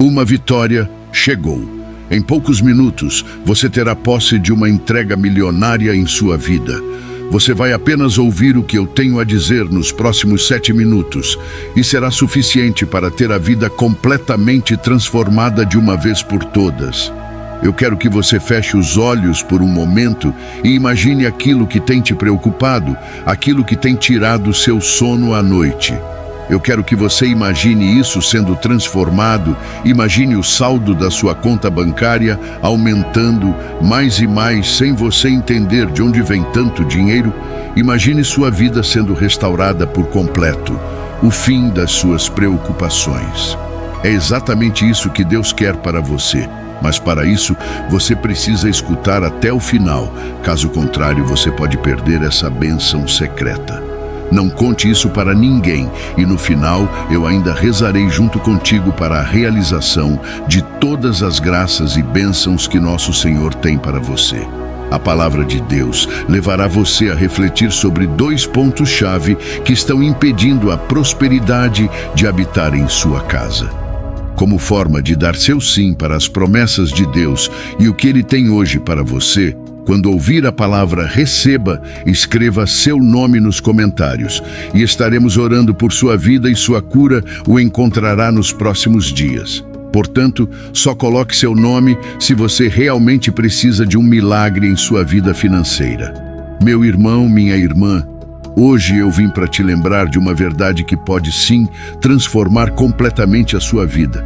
Uma vitória chegou. Em poucos minutos, você terá posse de uma entrega milionária em sua vida. Você vai apenas ouvir o que eu tenho a dizer nos próximos 7 minutos e será suficiente para ter a vida completamente transformada de uma vez por todas. Eu quero que você feche os olhos por um momento e imagine aquilo que tem te preocupado, aquilo que tem tirado o seu sono à noite. Eu quero que você imagine isso sendo transformado, imagine o saldo da sua conta bancária aumentando mais e mais sem você entender de onde vem tanto dinheiro. Imagine sua vida sendo restaurada por completo, o fim das suas preocupações. É exatamente isso que Deus quer para você. Mas para isso, você precisa escutar até o final. Caso contrário, você pode perder essa bênção secreta. Não conte isso para ninguém e no final eu ainda rezarei junto contigo para a realização de todas as graças e bênçãos que nosso Senhor tem para você. A palavra de Deus levará você a refletir sobre 2 pontos-chave que estão impedindo a prosperidade de habitar em sua casa. Como forma de dar seu sim para as promessas de Deus e o que Ele tem hoje para você, quando ouvir a palavra receba, escreva seu nome nos comentários e estaremos orando por sua vida e sua cura o encontrará nos próximos dias. Portanto, só coloque seu nome se você realmente precisa de um milagre em sua vida financeira. Meu irmão, minha irmã, hoje eu vim para te lembrar de uma verdade que pode sim transformar completamente a sua vida.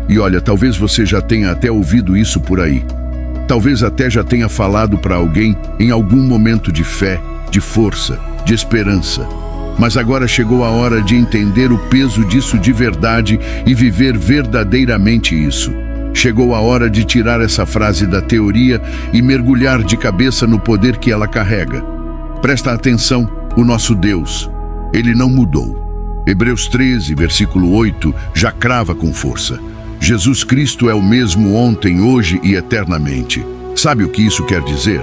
E olha, talvez você já tenha até ouvido isso por aí. Talvez até já tenha falado para alguém em algum momento de fé, de força, de esperança. Mas agora chegou a hora de entender o peso disso de verdade e viver verdadeiramente isso. Chegou a hora de tirar essa frase da teoria e mergulhar de cabeça no poder que ela carrega. Presta atenção, o nosso Deus, Ele não mudou. Hebreus 13, versículo 8, já crava com força. Jesus Cristo é o mesmo ontem, hoje e eternamente. Sabe o que isso quer dizer?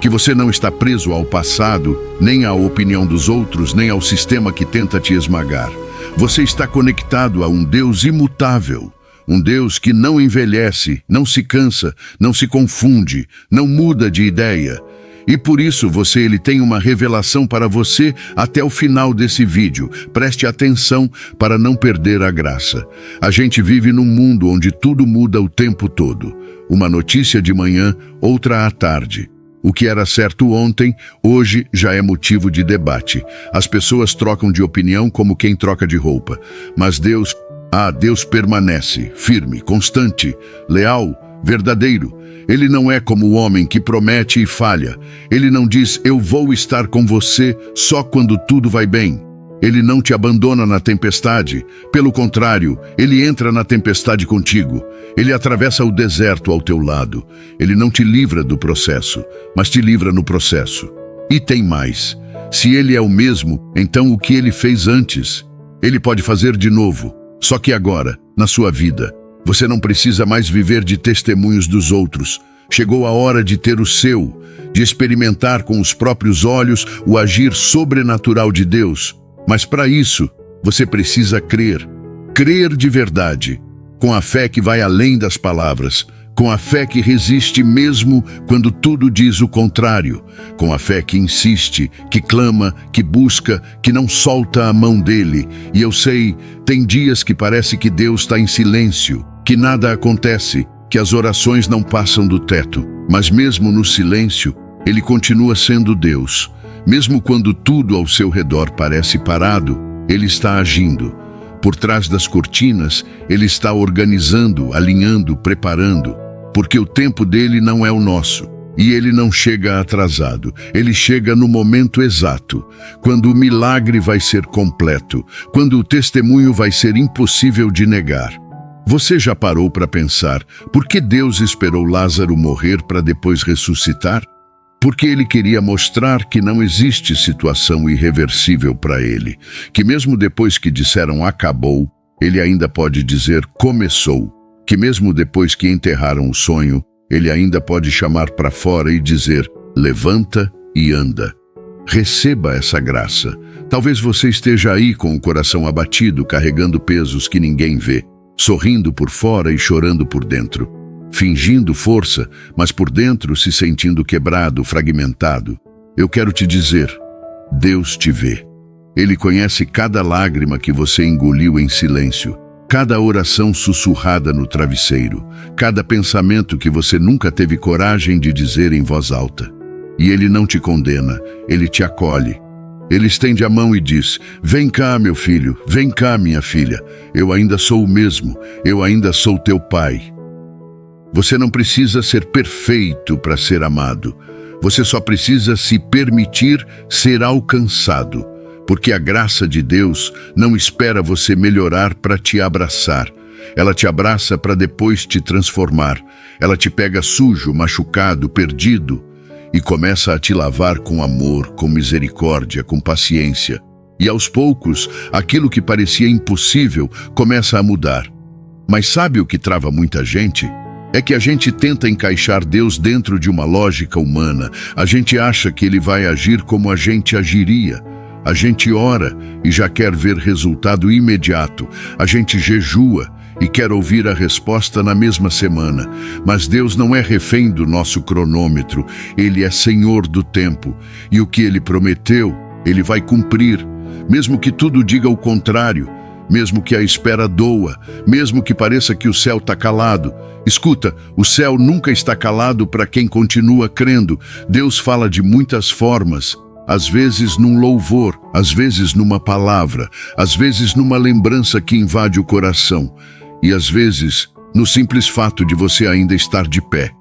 Que você não está preso ao passado, nem à opinião dos outros, nem ao sistema que tenta te esmagar. Você está conectado a um Deus imutável, um Deus que não envelhece, não se cansa, não se confunde, não muda de ideia. E por isso Ele tem uma revelação para você até o final desse vídeo. Preste atenção para não perder a graça. A gente vive num mundo onde tudo muda o tempo todo. Uma notícia de manhã, outra à tarde. O que era certo ontem, hoje já é motivo de debate. As pessoas trocam de opinião como quem troca de roupa. Mas Deus permanece, firme, constante, leal, verdadeiro. Ele não é como o homem que promete e falha. Ele não diz, eu vou estar com você só quando tudo vai bem. Ele não te abandona na tempestade. Pelo contrário, Ele entra na tempestade contigo. Ele atravessa o deserto ao teu lado. Ele não te livra do processo, mas te livra no processo. E tem mais. Se Ele é o mesmo, então o que Ele fez antes, Ele pode fazer de novo. Só que agora, na sua vida, você não precisa mais viver de testemunhos dos outros. Chegou a hora de ter o seu, de experimentar com os próprios olhos o agir sobrenatural de Deus. Mas para isso, você precisa crer. Crer de verdade, com a fé que vai além das palavras, com a fé que resiste mesmo quando tudo diz o contrário, com a fé que insiste, que clama, que busca, que não solta a mão dele. E eu sei, tem dias que parece que Deus está em silêncio, que nada acontece, que as orações não passam do teto. Mas mesmo no silêncio, Ele continua sendo Deus. Mesmo quando tudo ao seu redor parece parado, Ele está agindo. Por trás das cortinas, Ele está organizando, alinhando, preparando. Porque o tempo dele não é o nosso. E Ele não chega atrasado. Ele chega no momento exato, quando o milagre vai ser completo, quando o testemunho vai ser impossível de negar. Você já parou para pensar por que Deus esperou Lázaro morrer para depois ressuscitar? Porque Ele queria mostrar que não existe situação irreversível para Ele, que mesmo depois que disseram acabou, Ele ainda pode dizer começou, que mesmo depois que enterraram o sonho, Ele ainda pode chamar para fora e dizer levanta e anda. Receba essa graça. Talvez você esteja aí com o coração abatido, carregando pesos que ninguém vê. sorrindo por fora e chorando por dentro, fingindo força, mas por dentro se sentindo quebrado, fragmentado. Eu quero te dizer, Deus te vê. Ele conhece cada lágrima que você engoliu em silêncio, cada oração sussurrada no travesseiro, cada pensamento que você nunca teve coragem de dizer em voz alta. E Ele não te condena, Ele te acolhe. Ele estende a mão e diz: vem cá, meu filho, vem cá, minha filha. Eu ainda sou o mesmo, eu ainda sou teu pai. Você não precisa ser perfeito para ser amado. Você só precisa se permitir ser alcançado. Porque a graça de Deus não espera você melhorar para te abraçar. Ela te abraça para depois te transformar. Ela te pega sujo, machucado, perdido e começa a te lavar com amor, com misericórdia, com paciência. E aos poucos, aquilo que parecia impossível começa a mudar. Mas sabe o que trava muita gente? É que a gente tenta encaixar Deus dentro de uma lógica humana. A gente acha que Ele vai agir como a gente agiria. A gente ora e já quer ver resultado imediato. A gente jejua e quer ouvir a resposta na mesma semana. Mas Deus não é refém do nosso cronômetro. Ele é Senhor do tempo. E o que Ele prometeu, Ele vai cumprir. Mesmo que tudo diga o contrário. Mesmo que a espera doa. Mesmo que pareça que o céu está calado. Escuta, o céu nunca está calado para quem continua crendo. Deus fala de muitas formas. Às vezes num louvor, às vezes numa palavra, às vezes numa lembrança que invade o coração e às vezes no simples fato de você ainda estar de pé.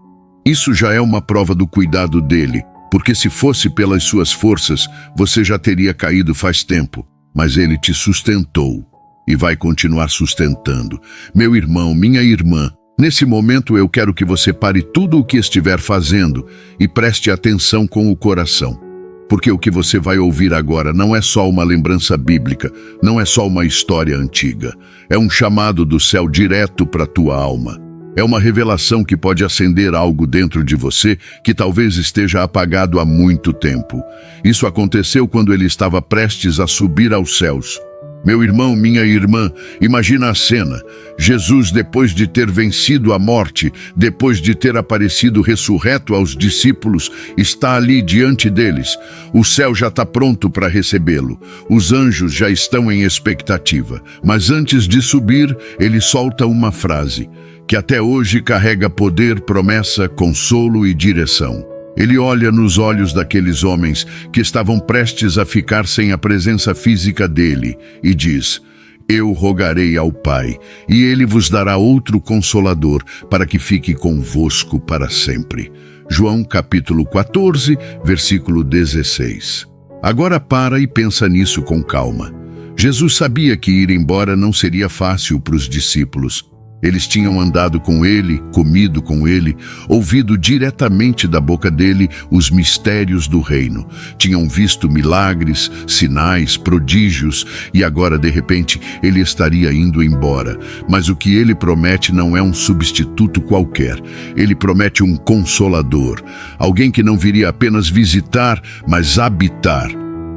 Isso já é uma prova do cuidado dele, porque se fosse pelas suas forças, você já teria caído faz tempo, mas ele te sustentou e vai continuar sustentando. Meu irmão, minha irmã, nesse momento eu quero que você pare tudo o que estiver fazendo e preste atenção com o coração. Porque o que você vai ouvir agora não é só uma lembrança bíblica, não é só uma história antiga. É um chamado do céu direto para a tua alma. É uma revelação que pode acender algo dentro de você que talvez esteja apagado há muito tempo. Isso aconteceu quando ele estava prestes a subir aos céus. Meu irmão, minha irmã, imagina a cena. Jesus, depois de ter vencido a morte, depois de ter aparecido ressurreto aos discípulos, está ali diante deles. O céu já está pronto para recebê-lo. Os anjos já estão em expectativa. Mas antes de subir, ele solta uma frase, que até hoje carrega poder, promessa, consolo e direção. Ele olha nos olhos daqueles homens que estavam prestes a ficar sem a presença física dele e diz: eu rogarei ao Pai, e ele vos dará outro consolador para que fique convosco para sempre. João capítulo 14, versículo 16. Agora para e pensa nisso com calma. Jesus sabia que ir embora não seria fácil para os discípulos. Eles tinham andado com ele, comido com ele, ouvido diretamente da boca dele os mistérios do reino. Tinham visto milagres, sinais, prodígios, e agora, de repente, ele estaria indo embora. Mas o que ele promete não é um substituto qualquer. Ele promete um consolador, alguém que não viria apenas visitar, mas habitar,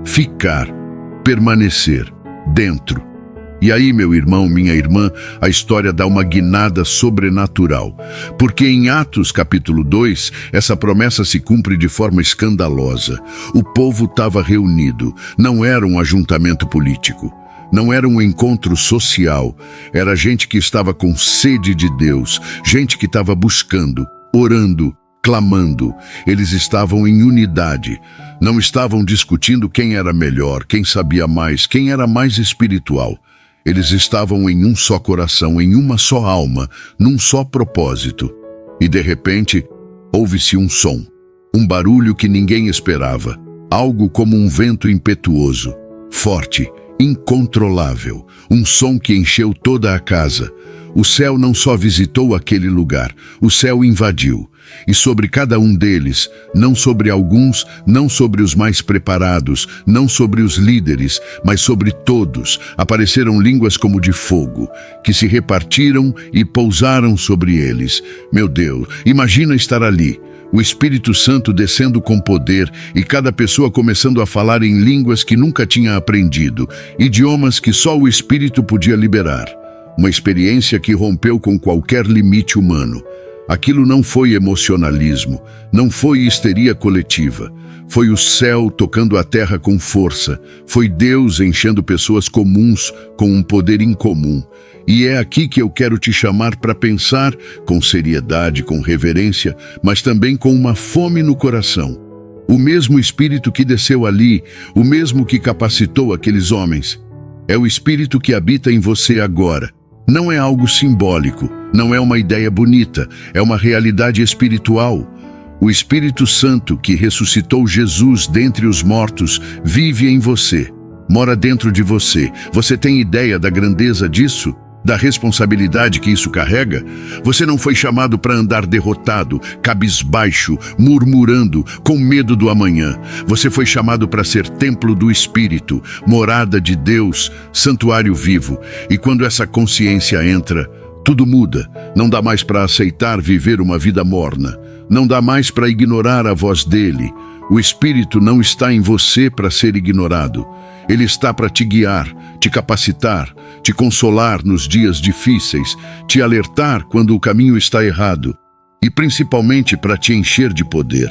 ficar, permanecer, dentro. E aí, meu irmão, minha irmã, a história dá uma guinada sobrenatural. Porque em Atos capítulo 2, essa promessa se cumpre de forma escandalosa. O povo estava reunido, não era um ajuntamento político. Não era um encontro social, era gente que estava com sede de Deus, gente que estava buscando, orando, clamando. Eles estavam em unidade. Não estavam discutindo quem era melhor, quem sabia mais, quem era mais espiritual. Eles estavam em um só coração, em uma só alma, num só propósito. E de repente, ouve-se um som, um barulho que ninguém esperava, algo como um vento impetuoso, forte, incontrolável, um som que encheu toda a casa. O céu não só visitou aquele lugar, o céu invadiu. E sobre cada um deles, não sobre alguns, não sobre os mais preparados, não sobre os líderes, mas sobre todos, apareceram línguas como de fogo, que se repartiram e pousaram sobre eles. Meu Deus, imagina estar ali, o Espírito Santo descendo com poder e cada pessoa começando a falar em línguas que nunca tinha aprendido, idiomas que só o Espírito podia liberar. uma experiência que rompeu com qualquer limite humano. Aquilo não foi emocionalismo, não foi histeria coletiva. Foi o céu tocando a terra com força. Foi Deus enchendo pessoas comuns com um poder incomum. E é aqui que eu quero te chamar para pensar com seriedade, com reverência, mas também com uma fome no coração. O mesmo Espírito que desceu ali, o mesmo que capacitou aqueles homens, é o Espírito que habita em você agora. Não é algo simbólico, não é uma ideia bonita, é uma realidade espiritual. O Espírito Santo que ressuscitou Jesus dentre os mortos vive em você, mora dentro de você. Você tem ideia da grandeza disso? Da responsabilidade que isso carrega? Você não foi chamado para andar derrotado, cabisbaixo, murmurando, com medo do amanhã. Você foi chamado para ser templo do Espírito, morada de Deus, santuário vivo. E quando essa consciência entra, tudo muda. Não dá mais para aceitar viver uma vida morna. Não dá mais para ignorar a voz dele. O Espírito não está em você para ser ignorado. Ele está para te guiar, te capacitar, te consolar nos dias difíceis, te alertar quando o caminho está errado e principalmente para te encher de poder.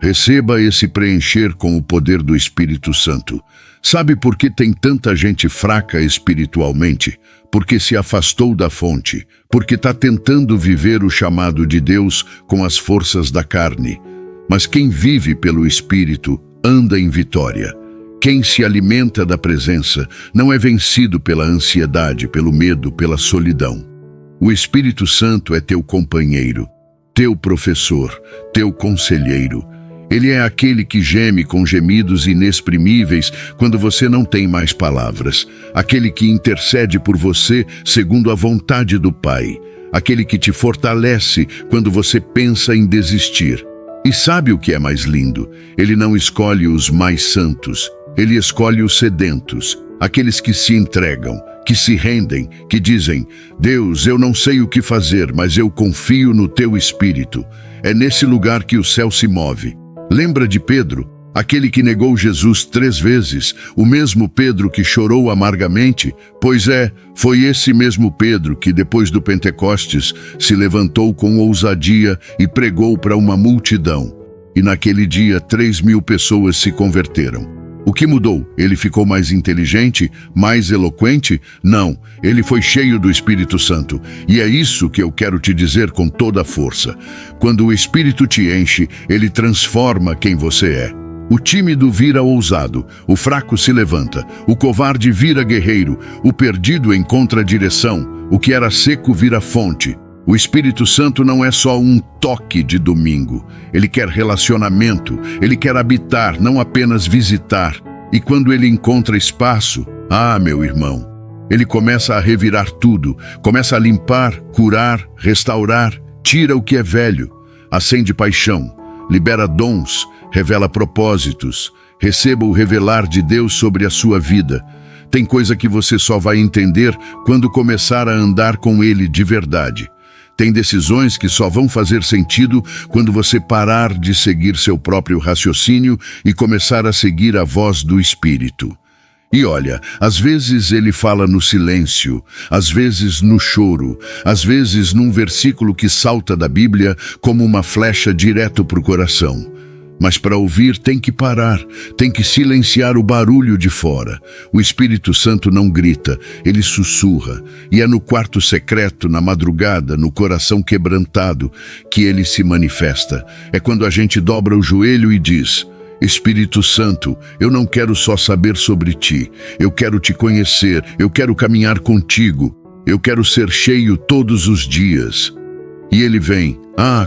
Receba esse preencher com o poder do Espírito Santo. Sabe por que tem tanta gente fraca espiritualmente? Porque se afastou da fonte, porque está tentando viver o chamado de Deus com as forças da carne. Mas quem vive pelo Espírito anda em vitória. Quem se alimenta da presença não é vencido pela ansiedade, pelo medo, pela solidão. O Espírito Santo é teu companheiro, teu professor, teu conselheiro. Ele é aquele que geme com gemidos inexprimíveis quando você não tem mais palavras. Aquele que intercede por você segundo a vontade do Pai. Aquele que te fortalece quando você pensa em desistir. E sabe o que é mais lindo? Ele não escolhe os mais santos. Ele escolhe os sedentos, aqueles que se entregam, que se rendem, que dizem: Deus, eu não sei o que fazer, mas eu confio no teu Espírito. É nesse lugar que o céu se move. Lembra de Pedro, aquele que negou Jesus 3 vezes, o mesmo Pedro que chorou amargamente? Pois é, foi esse mesmo Pedro que depois do Pentecostes se levantou com ousadia e pregou para uma multidão. E naquele dia 3.000 pessoas se converteram. O que mudou? Ele ficou mais inteligente, mais eloquente? Não, ele foi cheio do Espírito Santo. E é isso que eu quero te dizer com toda a força. Quando o Espírito te enche, ele transforma quem você é. O tímido vira ousado, o fraco se levanta, o covarde vira guerreiro, o perdido encontra direção, o que era seco vira fonte. O Espírito Santo não é só um toque de domingo. Ele quer relacionamento, ele quer habitar, não apenas visitar. E quando ele encontra espaço, meu irmão, ele começa a revirar tudo, começa a limpar, curar, restaurar, tira o que é velho, acende paixão, libera dons, revela propósitos. Receba o revelar de Deus sobre a sua vida. Tem coisa que você só vai entender quando começar a andar com ele de verdade. Tem decisões que só vão fazer sentido quando você parar de seguir seu próprio raciocínio e começar a seguir a voz do Espírito. E olha, às vezes ele fala no silêncio, às vezes no choro, às vezes num versículo que salta da Bíblia como uma flecha direto para o coração. Mas para ouvir tem que parar, tem que silenciar o barulho de fora. O Espírito Santo não grita, ele sussurra. E é no quarto secreto, na madrugada, no coração quebrantado, que ele se manifesta. É quando a gente dobra o joelho e diz: Espírito Santo, eu não quero só saber sobre ti, eu quero te conhecer, eu quero caminhar contigo, eu quero ser cheio todos os dias. E ele vem,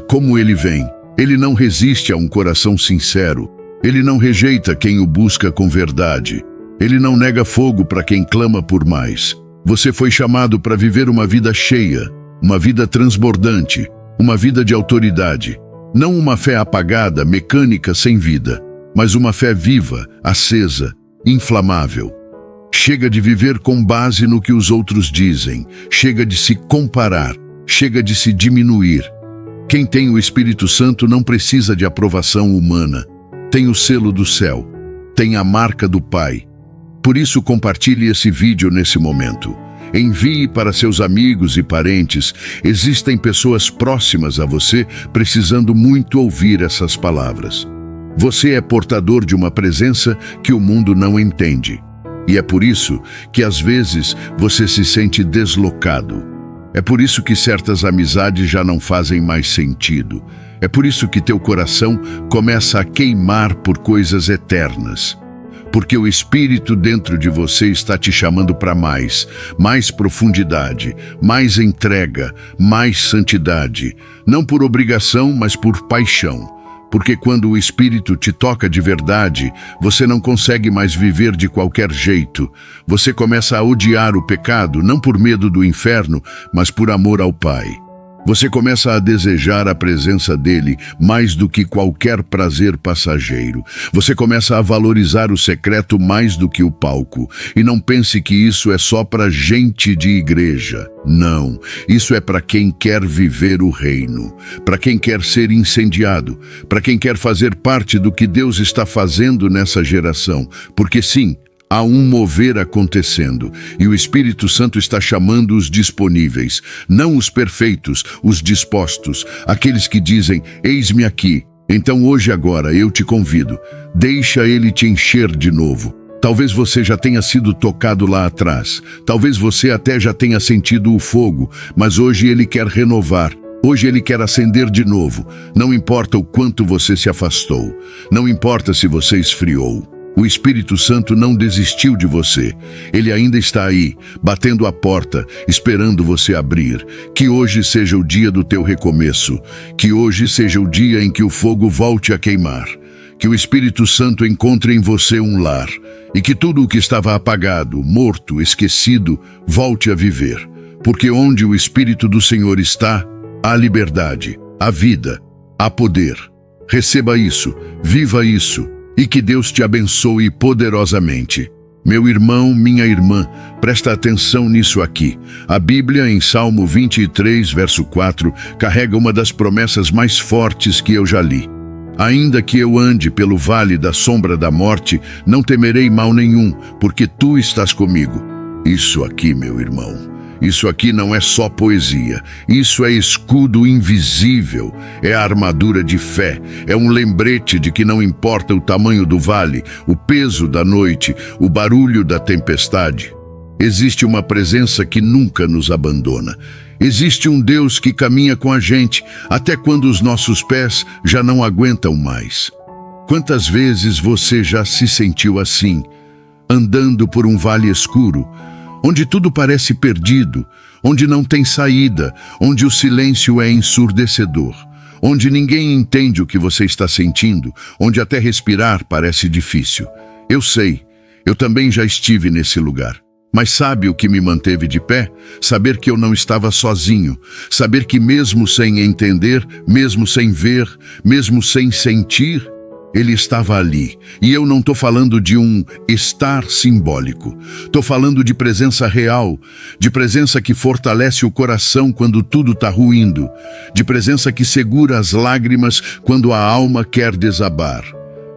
como ele vem. Ele não resiste a um coração sincero. Ele não rejeita quem o busca com verdade. Ele não nega fogo para quem clama por mais. Você foi chamado para viver uma vida cheia, uma vida transbordante, uma vida de autoridade. Não uma fé apagada, mecânica, sem vida, mas uma fé viva, acesa, inflamável. Chega de viver com base no que os outros dizem. Chega de se comparar. Chega de se diminuir. Quem tem o Espírito Santo não precisa de aprovação humana. Tem o selo do céu. Tem a marca do Pai. Por isso compartilhe esse vídeo nesse momento. Envie para seus amigos e parentes. Existem pessoas próximas a você precisando muito ouvir essas palavras. Você é portador de uma presença que o mundo não entende. E é por isso que às vezes você se sente deslocado. É por isso que certas amizades já não fazem mais sentido. É por isso que teu coração começa a queimar por coisas eternas. Porque o Espírito dentro de você está te chamando para mais profundidade, mais entrega, mais santidade. Não por obrigação, mas por paixão. Porque quando o Espírito te toca de verdade, você não consegue mais viver de qualquer jeito. Você começa a odiar o pecado, não por medo do inferno, mas por amor ao Pai. Você começa a desejar a presença dele mais do que qualquer prazer passageiro. Você começa a valorizar o secreto mais do que o palco. E não pense que isso é só para gente de igreja. Não, isso é para quem quer viver o reino, para quem quer ser incendiado, para quem quer fazer parte do que Deus está fazendo nessa geração. Porque sim, há um mover acontecendo, e o Espírito Santo está chamando os disponíveis, não os perfeitos, os dispostos, aqueles que dizem, eis-me aqui. Então hoje agora eu te convido, deixa ele te encher de novo. Talvez você já tenha sido tocado lá atrás, talvez você até já tenha sentido o fogo, mas hoje ele quer renovar. Hoje ele quer acender de novo. Não importa o quanto você se afastou, não importa se você esfriou. O Espírito Santo não desistiu de você. Ele ainda está aí, batendo a porta, esperando você abrir. Que hoje seja o dia do teu recomeço. Que hoje seja o dia em que o fogo volte a queimar. Que o Espírito Santo encontre em você um lar. E que tudo o que estava apagado, morto, esquecido, volte a viver. Porque onde o Espírito do Senhor está, há liberdade, há vida, há poder. Receba isso, viva isso. E que Deus te abençoe poderosamente. Meu irmão, minha irmã, presta atenção nisso aqui. A Bíblia, em Salmo 23, verso 4, carrega uma das promessas mais fortes que eu já li. Ainda que eu ande pelo vale da sombra da morte, não temerei mal nenhum, porque tu estás comigo. Isso aqui, meu irmão, isso aqui não é só poesia, isso é escudo invisível, é a armadura de fé, é um lembrete de que não importa o tamanho do vale, o peso da noite, o barulho da tempestade. Existe uma presença que nunca nos abandona. Existe um Deus que caminha com a gente até quando os nossos pés já não aguentam mais. Quantas vezes você já se sentiu assim, andando por um vale escuro, onde tudo parece perdido, onde não tem saída, onde o silêncio é ensurdecedor, onde ninguém entende o que você está sentindo, onde até respirar parece difícil. Eu sei, eu também já estive nesse lugar. Mas sabe o que me manteve de pé? Saber que eu não estava sozinho, saber que mesmo sem entender, mesmo sem ver, mesmo sem sentir, ele estava ali. E eu não estou falando de um estar simbólico. Estou falando de presença real, de presença que fortalece o coração quando tudo está ruindo, de presença que segura as lágrimas quando a alma quer desabar,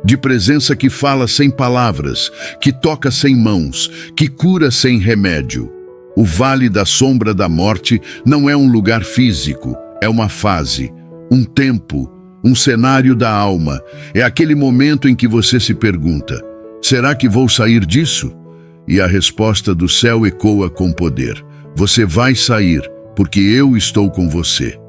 de presença que fala sem palavras, que toca sem mãos, que cura sem remédio. O vale da sombra da morte não é um lugar físico, é uma fase, um tempo, um cenário da alma. É aquele momento em que você se pergunta, será que vou sair disso? E a resposta do céu ecoa com poder. Você vai sair, porque eu estou com você.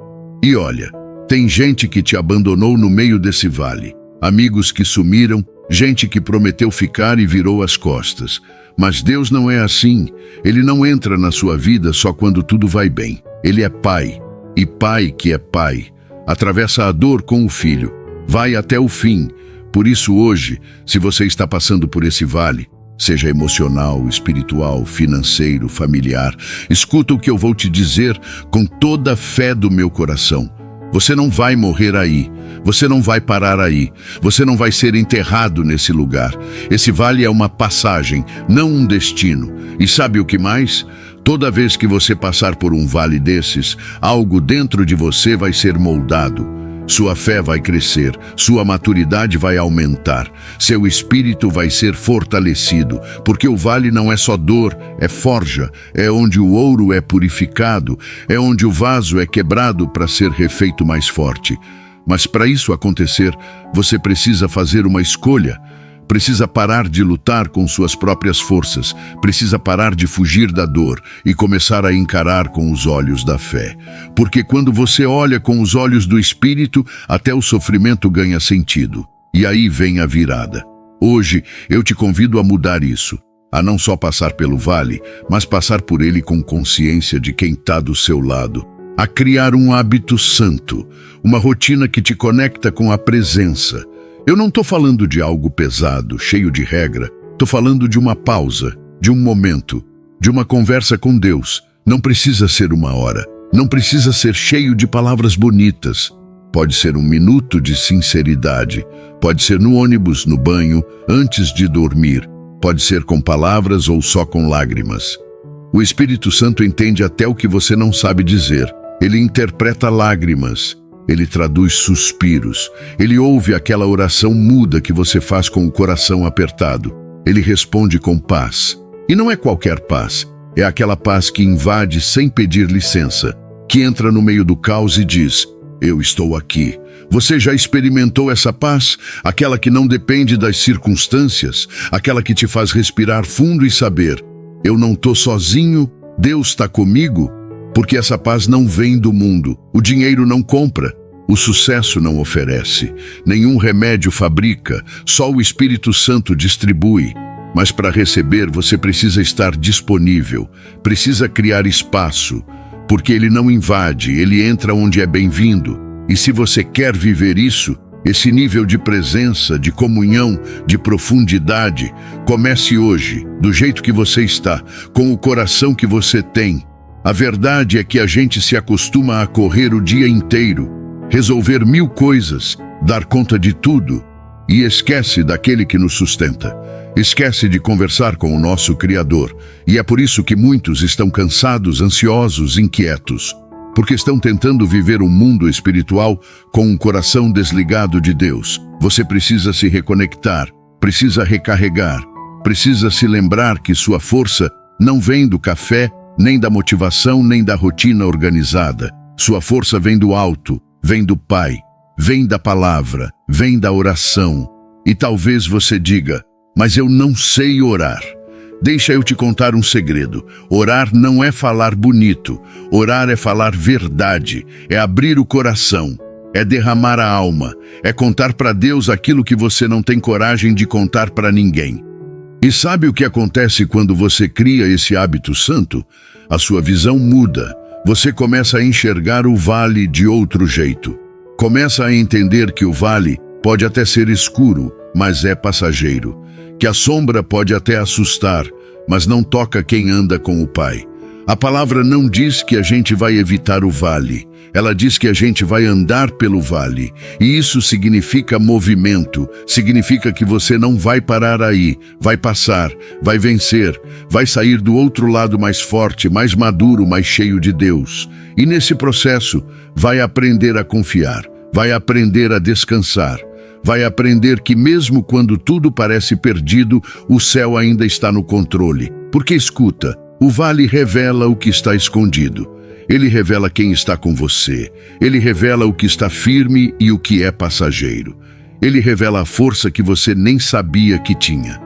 E olha, tem gente que te abandonou no meio desse vale. Amigos que sumiram, gente que prometeu ficar e virou as costas. Mas Deus não é assim. Ele não entra na sua vida só quando tudo vai bem. Ele é pai, e pai que é pai atravessa a dor com o filho, vai até o fim. Por isso hoje, se você está passando por esse vale, seja emocional, espiritual, financeiro, familiar, escuta o que eu vou te dizer com toda a fé do meu coração. Você não vai morrer aí, você não vai parar aí, você não vai ser enterrado nesse lugar. Esse vale é uma passagem, não um destino. E sabe o que mais? Toda vez que você passar por um vale desses, algo dentro de você vai ser moldado. Sua fé vai crescer, sua maturidade vai aumentar, seu espírito vai ser fortalecido, porque o vale não é só dor, é forja, é onde o ouro é purificado, é onde o vaso é quebrado para ser refeito mais forte. Mas para isso acontecer, você precisa fazer uma escolha. Precisa parar de lutar com suas próprias forças, precisa parar de fugir da dor e começar a encarar com os olhos da fé. Porque quando você olha com os olhos do Espírito, até o sofrimento ganha sentido. E aí vem a virada. Hoje, eu te convido a mudar isso, a não só passar pelo vale, mas passar por ele com consciência de quem está do seu lado. A criar um hábito santo, uma rotina que te conecta com a presença. Eu não estou falando de algo pesado, cheio de regra. Estou falando de uma pausa, de um momento, de uma conversa com Deus. Não precisa ser 1 hora. Não precisa ser cheio de palavras bonitas. Pode ser 1 minuto de sinceridade. Pode ser no ônibus, no banho, antes de dormir. Pode ser com palavras ou só com lágrimas. O Espírito Santo entende até o que você não sabe dizer. Ele interpreta lágrimas. Ele traduz suspiros. Ele ouve aquela oração muda que você faz com o coração apertado. Ele responde com paz. E não é qualquer paz. É aquela paz que invade sem pedir licença, que entra no meio do caos e diz: eu estou aqui. Você já experimentou essa paz? Aquela que não depende das circunstâncias, aquela que te faz respirar fundo e saber: eu não estou sozinho, Deus está comigo. Porque essa paz não vem do mundo, o dinheiro não compra, o sucesso não oferece, nenhum remédio fabrica, só o Espírito Santo distribui. Mas para receber você precisa estar disponível, precisa criar espaço, porque ele não invade, ele entra onde é bem-vindo. E se você quer viver isso, esse nível de presença, de comunhão, de profundidade, comece hoje, do jeito que você está, com o coração que você tem. A verdade é que a gente se acostuma a correr o dia inteiro, resolver 1000 coisas, dar conta de tudo e esquece daquele que nos sustenta. Esquece de conversar com o nosso Criador. E é por isso que muitos estão cansados, ansiosos, inquietos, porque estão tentando viver um mundo espiritual com um coração desligado de Deus. Você precisa se reconectar, precisa recarregar, precisa se lembrar que sua força não vem do café, nem da motivação, nem da rotina organizada. Sua força vem do alto, vem do Pai, vem da palavra, vem da oração. E talvez você diga: mas eu não sei orar. Deixa eu te contar um segredo. Orar não é falar bonito. Orar é falar verdade, é abrir o coração, é derramar a alma, é contar para Deus aquilo que você não tem coragem de contar para ninguém. E sabe o que acontece quando você cria esse hábito santo? A sua visão muda. Você começa a enxergar o vale de outro jeito. Começa a entender que o vale pode até ser escuro, mas é passageiro. Que a sombra pode até assustar, mas não toca quem anda com o Pai. A palavra não diz que a gente vai evitar o vale. Ela diz que a gente vai andar pelo vale. E isso significa movimento. Significa que você não vai parar aí. Vai passar, vai vencer, vai sair do outro lado mais forte, mais maduro, mais cheio de Deus. E nesse processo, vai aprender a confiar. Vai aprender a descansar. Vai aprender que mesmo quando tudo parece perdido, o céu ainda está no controle. Porque escuta, o vale revela o que está escondido. Ele revela quem está com você. Ele revela o que está firme e o que é passageiro. Ele revela a força que você nem sabia que tinha.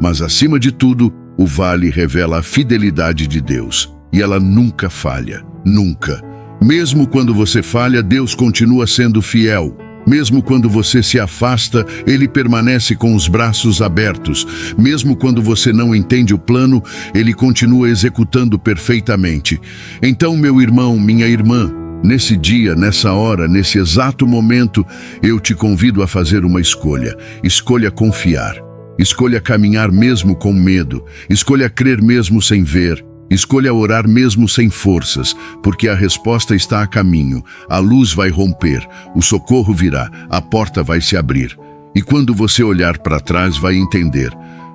Mas acima de tudo, o vale revela a fidelidade de Deus. E ela nunca falha, nunca. Mesmo quando você falha, Deus continua sendo fiel. Mesmo quando você se afasta, Ele permanece com os braços abertos. Mesmo quando você não entende o plano, Ele continua executando perfeitamente. Então, meu irmão, minha irmã, nesse dia, nessa hora, nesse exato momento, eu te convido a fazer uma escolha. Escolha confiar. Escolha caminhar mesmo com medo. Escolha crer mesmo sem ver. Escolha orar mesmo sem forças, porque a resposta está a caminho, a luz vai romper, o socorro virá, a porta vai se abrir. E quando você olhar para trás, vai entender: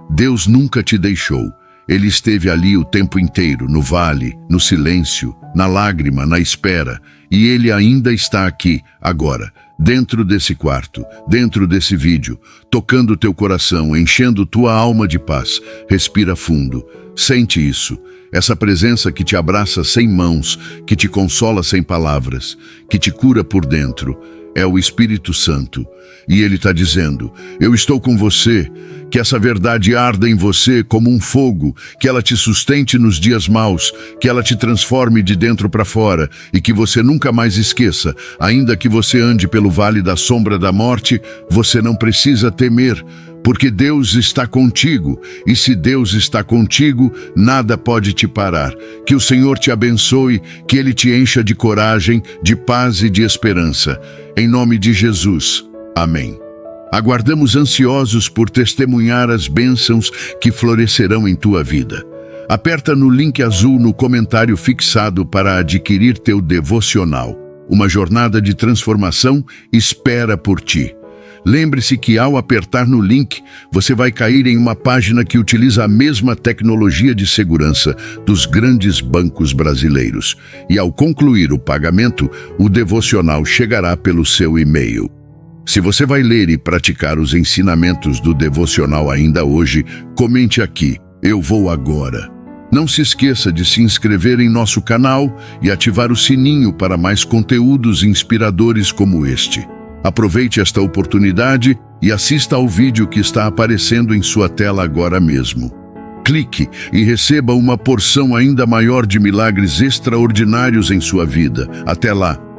Deus nunca te deixou. Ele esteve ali o tempo inteiro, no vale, no silêncio, na lágrima, na espera, e Ele ainda está aqui, agora, Dentro desse quarto, dentro desse vídeo, tocando teu coração, enchendo tua alma de paz. Respira fundo. Sente isso. Essa presença que te abraça sem mãos, que te consola sem palavras, que te cura por dentro. É o Espírito Santo. E Ele está dizendo: eu estou com você. Que essa verdade arda em você como um fogo, que ela te sustente nos dias maus, que ela te transforme de dentro para fora e que você nunca mais esqueça, ainda que você ande pelo vale da sombra da morte, você não precisa temer, porque Deus está contigo, e se Deus está contigo, nada pode te parar. Que o Senhor te abençoe, que Ele te encha de coragem, de paz e de esperança. Em nome de Jesus. Amém. Aguardamos ansiosos por testemunhar as bênçãos que florescerão em tua vida. Aperta no link azul no comentário fixado para adquirir teu devocional. Uma jornada de transformação espera por ti. Lembre-se que ao apertar no link, você vai cair em uma página que utiliza a mesma tecnologia de segurança dos grandes bancos brasileiros. E ao concluir o pagamento, o devocional chegará pelo seu e-mail. Se você vai ler e praticar os ensinamentos do devocional ainda hoje, comente aqui: eu vou agora. Não se esqueça de se inscrever em nosso canal e ativar o sininho para mais conteúdos inspiradores como este. Aproveite esta oportunidade e assista ao vídeo que está aparecendo em sua tela agora mesmo. Clique e receba uma porção ainda maior de milagres extraordinários em sua vida. Até lá!